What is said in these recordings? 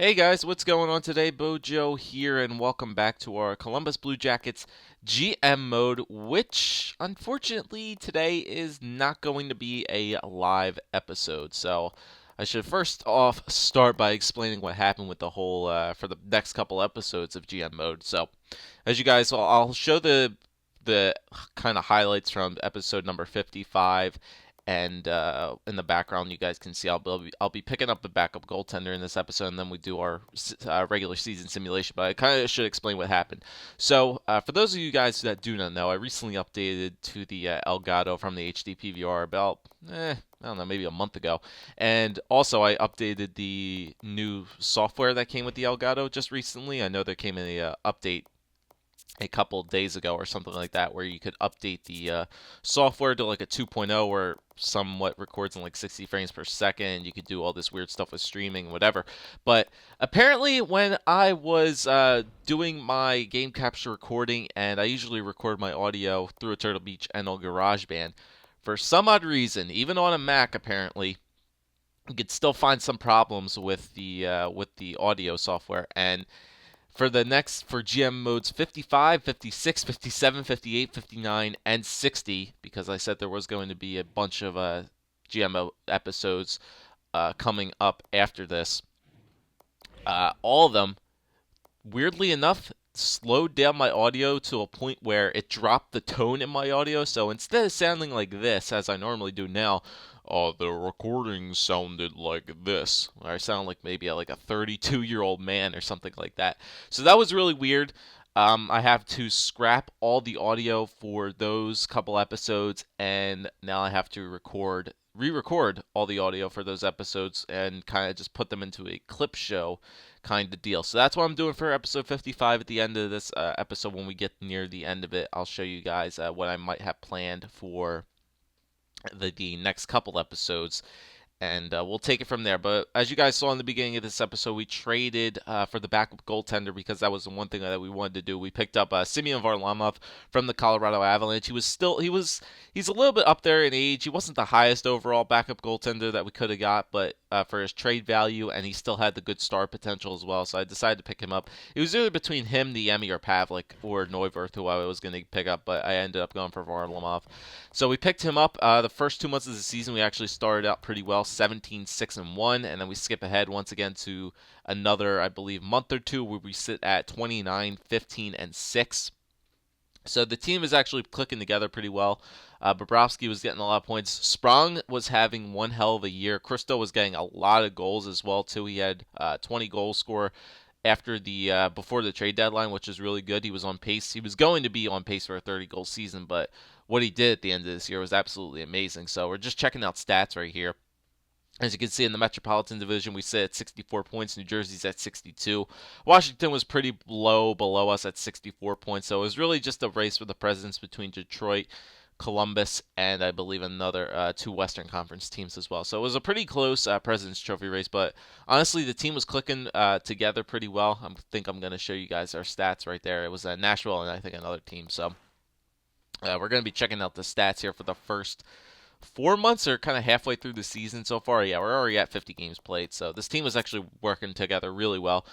Hey guys, what's going on today? BOJoeKO here, and welcome back to our Columbus Blue Jackets GM mode, which unfortunately today is not going to be a live episode. So I should first off start by explaining what happened with the whole for the next couple episodes of GM mode. So as you guys, I'll show the kind of highlights from episode number 55, and in the background you guys can see I'll be picking up the backup goaltender in this episode, and then we do our regular season simulation. But I kind of should explain what happened. So for those of you guys that do not know, I recently updated to the Elgato from the HD PVR about I don't know, maybe a month ago. And also, I updated the new software that came with the Elgato just recently. I know there came a update a couple of days ago or something like that, where you could update the software to like a 2.0 or somewhat records in like 60 frames per second. You could do all this weird stuff with streaming and whatever. But apparently, when I was doing my game capture recording, and I usually record my audio through a Turtle Beach NL GarageBand, for some odd reason, even on a Mac, apparently, you could still find some problems with the audio software. And for GM modes 55, 56, 57, 58, 59, and 60, because I said there was going to be a bunch of GMO episodes coming up after this. All of them, weirdly enough, slowed down my audio to a point where it dropped the tone in my audio. So instead of sounding like this, as I normally do now, the recording sounded like this. Or I sound like maybe like a 32-year-old man or something like that. So that was really weird. I have to scrap all the audio for those couple episodes, and now I have to re-record all the audio for those episodes and kind of just put them into a clip show kind of deal. So that's what I'm doing for episode 55. At the end of this episode, when we get near the end of it, I'll show you guys what I might have planned for the next couple episodes, and we'll take it from there. But as you guys saw in the beginning of this episode, we traded for the backup goaltender, because that was the one thing that we wanted to do. We picked up Semyon Varlamov from the Colorado Avalanche. He's a little bit up there in age. He wasn't the highest overall backup goaltender that we could have got, but for his trade value, and he still had the good star potential as well. So I decided to pick him up. It was either between him, Niemi, or Pavlik, or Neuwirth, who I was going to pick up, but I ended up going for Varlamov. So we picked him up. The first 2 months of the season, we actually started out pretty well, 17-6-1, and then we skip ahead once again to another, I believe, month or two, where we sit at 29-15-6. So the team is actually clicking together pretty well. Bobrovsky was getting a lot of points. Sprong was having one hell of a year. Christo was getting a lot of goals as well too. He had 20 goals score after the before the trade deadline, which is really good. He was on pace. He was going to be on pace for a 30-goal season, but what he did at the end of this year was absolutely amazing. So we're just checking out stats right here. As you can see in the Metropolitan Division, we sit at 64 points. New Jersey's at 62. Washington was pretty low below us at 64 points. So it was really just a race for the presidents between Detroit, Columbus, and I believe another two Western Conference teams as well. So it was a pretty close President's Trophy race. But honestly, the team was clicking together pretty well. I think I'm going to show you guys our stats right there. It was Nashville and I think another team. So we're going to be checking out the stats here for the first 4 months, or kind of halfway through the season so far. Yeah, we're already at 50 games played, so this team is actually working together really well.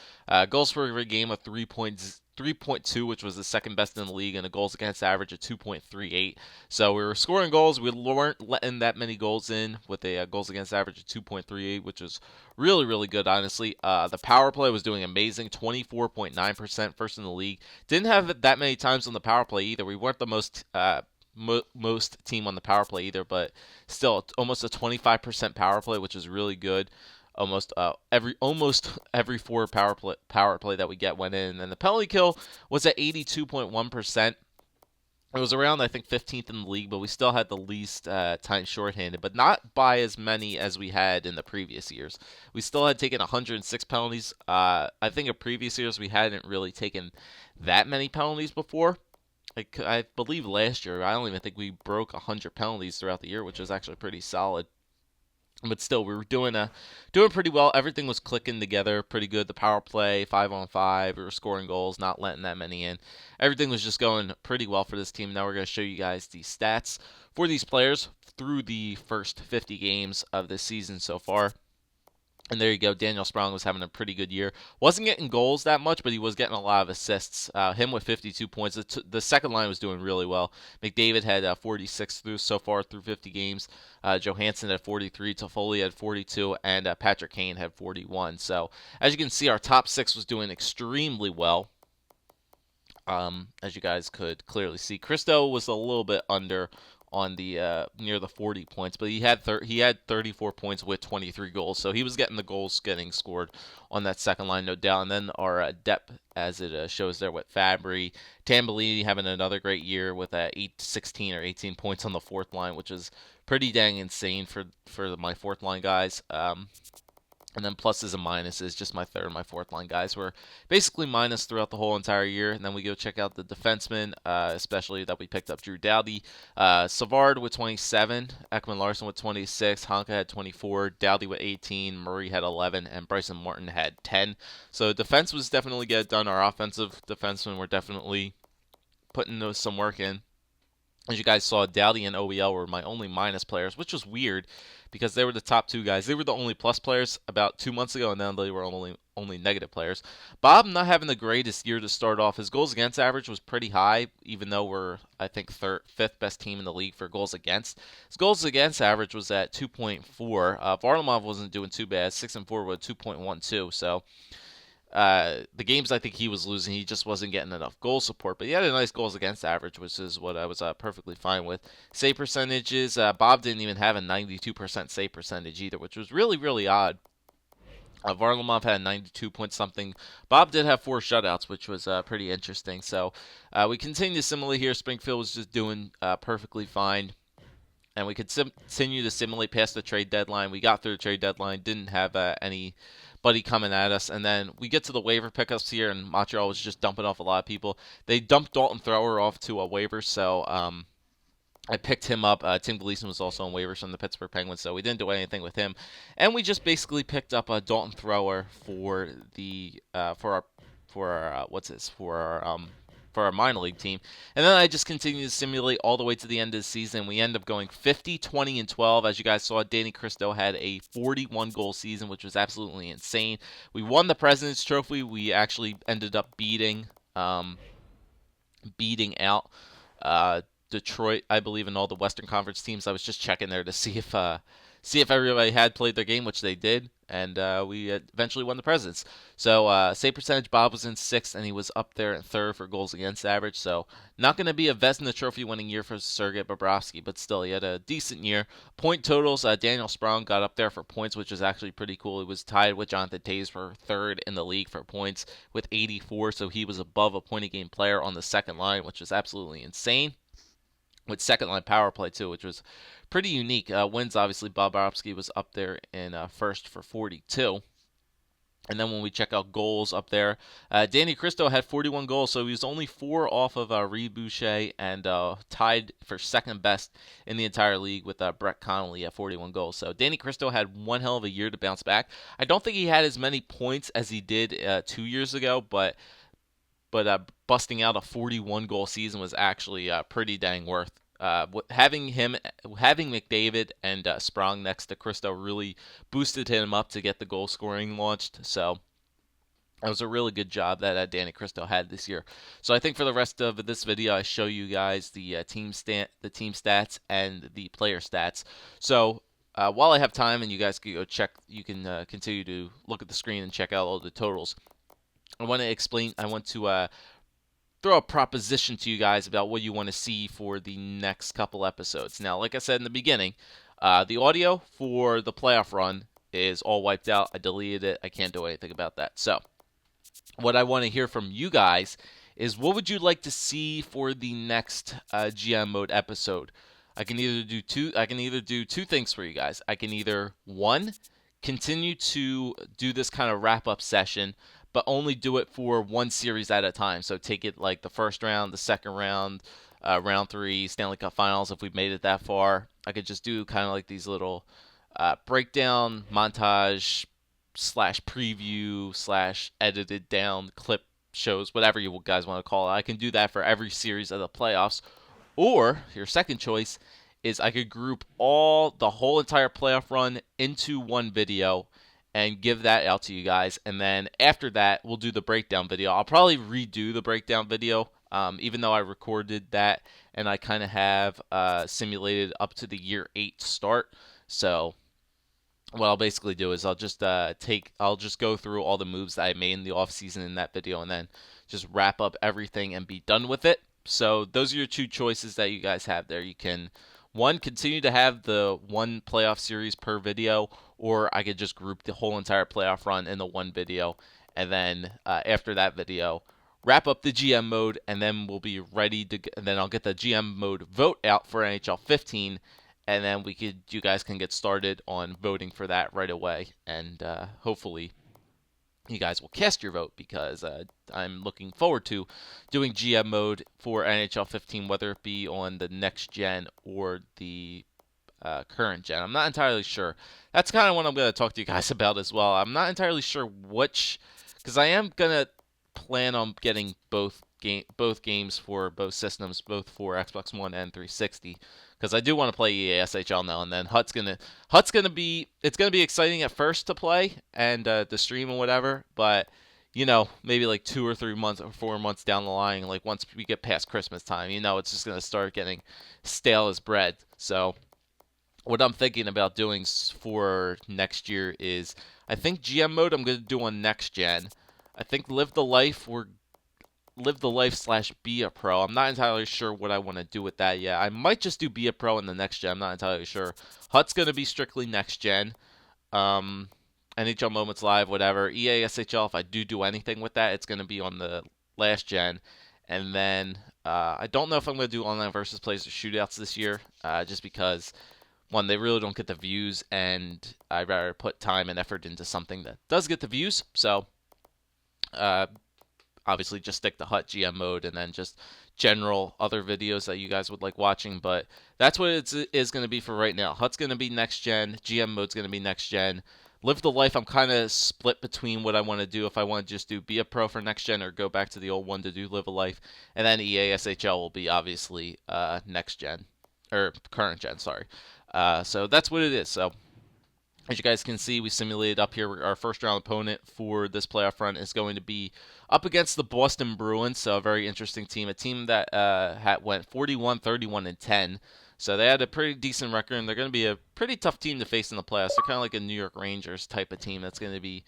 Goals per every game of 3.2, which was the second best in the league, and a goals against average of 2.38. So we were scoring goals. We weren't letting that many goals in, with a goals against average of 2.38, which is really, really good, honestly. The power play was doing amazing, 24.9%, first in the league. Didn't have it that many times on the power play either. We weren't the most team on the power play either, but still almost a 25% power play, which is really good. Almost every four power play that we get went in, and the penalty kill was at 82.1%. It was around, I think, 15th in the league, but we still had the least time shorthanded, but not by as many as we had in the previous years. We still had taken 106 penalties. I think in previous years we hadn't really taken that many penalties before. I believe last year, I don't even think we broke 100 penalties throughout the year, which is actually pretty solid. But still, we were doing pretty well. Everything was clicking together pretty good. The power play, 5-on-5, we were scoring goals, not letting that many in. Everything was just going pretty well for this team. Now we're going to show you guys the stats for these players through the first 50 games of this season so far. And there you go. Daniel Sprong was having a pretty good year. Wasn't getting goals that much, but he was getting a lot of assists. Him with 52 points. The second line was doing really well. McDavid had 46 so far through 50 games. Johansson had 43. Toffoli had 42. And Patrick Kane had 41. So, as you can see, our top six was doing extremely well. As you guys could clearly see, Christo was a little bit under on the near the 40 points, but he had 34 points with 23 goals, so he was getting the goals getting scored on that second line, no doubt. And then our depth, as it shows there, with Fabry, Tambellini having another great year with 16 or 18 points on the fourth line, which is pretty dang insane for my fourth line guys. And then pluses and minuses, just my third and my fourth line guys were basically minus throughout the whole entire year. And then we go check out the defensemen, especially that we picked up Drew Doughty. Savard with 27, Ekman Larson with 26, Honka had 24, Doughty with 18, Murray had 11, and Bryson Martin had 10. So defense was definitely get it done. Our offensive defensemen were definitely putting some work in. As you guys saw, Doughty and OEL were my only minus players, which was weird because they were the top two guys. They were the only plus players about 2 months ago, and now they were only negative players. Bob not having the greatest year to start off. His goals against average was pretty high, even though we're, I think, fifth best team in the league for goals against. His goals against average was at 2.4. Varlamov wasn't doing too bad, 6-4 with 2.12. So the games I think he was losing, he just wasn't getting enough goal support. But he had a nice goals against average, which is what I was perfectly fine with. Save percentages, Bob didn't even have a 92% save percentage either, which was really, really odd. Varlamov had 92 point something. Bob did have 4 shutouts, which was pretty interesting. So we continue similarly here. Springfield was just doing perfectly fine. And we could continue to simulate past the trade deadline. We got through the trade deadline, didn't have anybody coming at us. And then we get to the waiver pickups here, and Montreal was just dumping off a lot of people. They dumped Dalton Thrower off to a waiver, so I picked him up. Tim Gleason was also on waivers from the Pittsburgh Penguins, so we didn't do anything with him. And we just basically picked up a Dalton Thrower for our minor league team. And then I just continue to simulate all the way to the end of the season. We end up going 50, 20, and 12. As you guys saw, Danny Cristo had a 41-goal season, which was absolutely insane. We won the President's Trophy. We actually ended up beating out Detroit, I believe, in all the Western Conference teams. I was just checking there to see if everybody had played their game, which they did, and we eventually won the Presidents. So save percentage, Bob was in 6th, and he was up there in 3rd for goals against average. So not going to be a Vezina Trophy winning year for Sergei Bobrovsky, but still, he had a decent year. Point totals, Daniel Sprong got up there for points, which is actually pretty cool. He was tied with Jonathan Toews for 3rd in the league for points with 84, so he was above a point-a-game player on the second line, which was absolutely insane. With second line power play too, which was pretty unique. Wins, obviously, Bobrovsky was up there in first for 42. And then when we check out goals up there, Danny Cristo had 41 goals, so he was only 4 off of Reed Boucher and tied for second best in the entire league with Brett Connolly at 41 goals. So Danny Cristo had one hell of a year to bounce back. I don't think he had as many points as he did 2 years ago, but busting out a 41 goal season was actually pretty dang worth. Having McDavid and Sprong next to Cristo really boosted him up to get the goal scoring launched. So that was a really good job that Danny Cristo had this year. So I think for the rest of this video, I show you guys the team stats and the player stats. So while I have time and you guys can go check, you can continue to look at the screen and check out all the totals. I want to throw a proposition to you guys about what you want to see for the next couple episodes. Now, like I said in the beginning, the audio for the playoff run is all wiped out. I deleted it. I can't do anything about that. So, what I want to hear from you guys is what would you like to see for the next GM mode episode? I can either do two things for you guys. I can either, one, continue to do this kind of wrap-up session, but only do it for one series at a time. So take it like the first round, the second round, round 3, Stanley Cup Finals. If we've made it that far, I could just do kind of like these little breakdown, montage, /preview, /edited down clip shows, whatever you guys want to call it. I can do that for every series of the playoffs. Or, your second choice is I could group the whole entire playoff run into one video and give that out to you guys. And then after that, we'll do the breakdown video. I'll probably redo the breakdown video, even though I recorded that and I kind of have simulated up to the year 8 start. So what I'll basically do is I'll just go through all the moves that I made in the off season in that video, and then just wrap up everything and be done with it. So those are your two choices that you guys have there. You can one continue to have the one playoff series per video, or I could just group the whole entire playoff run in the one video, and then after that video, wrap up the GM mode, and then we'll be ready to. And then I'll get the GM mode vote out for NHL 15, and then you guys can get started on voting for that right away, and hopefully you guys will cast your vote, because I'm looking forward to doing GM mode for NHL 15, whether it be on the next gen or the current gen. I'm not entirely sure. That's kind of what I'm going to talk to you guys about as well. I'm not entirely sure which, because I am going to plan on getting both games for both systems, both for Xbox One and 360, because I do want to play EASHL now and then. Hut's gonna be exciting at first to play and to stream and whatever, but maybe like 2 or 3 months or 4 months down the line, like once we get past Christmas time, it's just gonna start getting stale as bread. So what I'm thinking about doing for next year is, I think GM mode I'm gonna do on next gen. I think Live the Life / be a pro. I'm not entirely sure what I want to do with that yet. I might just do be a pro in the next gen. I'm not entirely sure. Hut's going to be strictly next gen. NHL Moments Live, whatever. EASHL, if I do anything with that, it's going to be on the last gen. And then I don't know if I'm going to do online versus plays or shootouts this year, just because, one, they really don't get the views, and I'd rather put time and effort into something that does get the views. So, obviously just stick to Hut GM mode, and then just general other videos that you guys would like watching. But that's what it is going to be for right now. Hut's going to be next gen. GM mode's going to be next gen. Live the Life, I'm kind of split between what I want to do. If I want to just do be a pro for next gen, or go back to the old one to do Live a Life. And then EASHL will be obviously next gen, or current gen, sorry. So that's what it is. So as you guys can see, we simulated up here. Our first round opponent for this playoff run is going to be up against the Boston Bruins, so a very interesting team. A team that went 41, 31, and 10. So they had a pretty decent record, and they're going to be a pretty tough team to face in the playoffs. They're kind of like a New York Rangers type of team that's going to be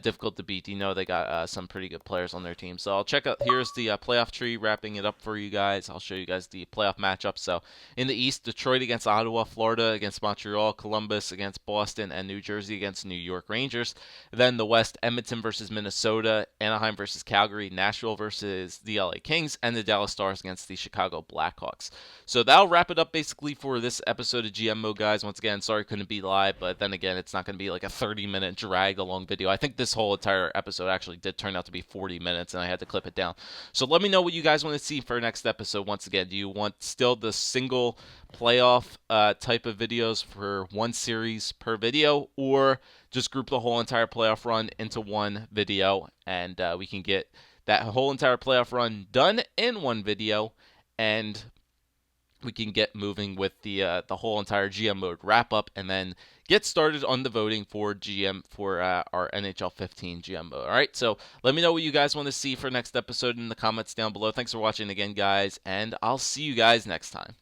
difficult to beat. They got some pretty good players on their team. So I'll check out, here's the playoff tree, wrapping it up for you guys. I'll show you guys the playoff matchup. So in the East, Detroit against Ottawa, Florida against Montreal, Columbus against Boston, and New Jersey against New York Rangers. Then the West, Edmonton versus Minnesota, Anaheim versus Calgary, Nashville versus the LA Kings, and the Dallas Stars against the Chicago Blackhawks. So that'll wrap it up basically for this episode of GM Mode, guys. Once again, sorry couldn't be live, but then again, it's not going to be like a 30-minute drag along video. I think this whole entire episode actually did turn out to be 40 minutes, and I had to clip it down. So let me know what you guys want to see for next episode. Once again, do you want still the single playoff type of videos for one series per video, or just group the whole entire playoff run into one video, and we can get that whole entire playoff run done in one video, and we can get moving with the whole entire GM mode wrap up, and then get started on the voting for GM for our NHL 15 GM mode. All right, so let me know what you guys want to see for next episode in the comments down below. Thanks for watching again, guys, and I'll see you guys next time.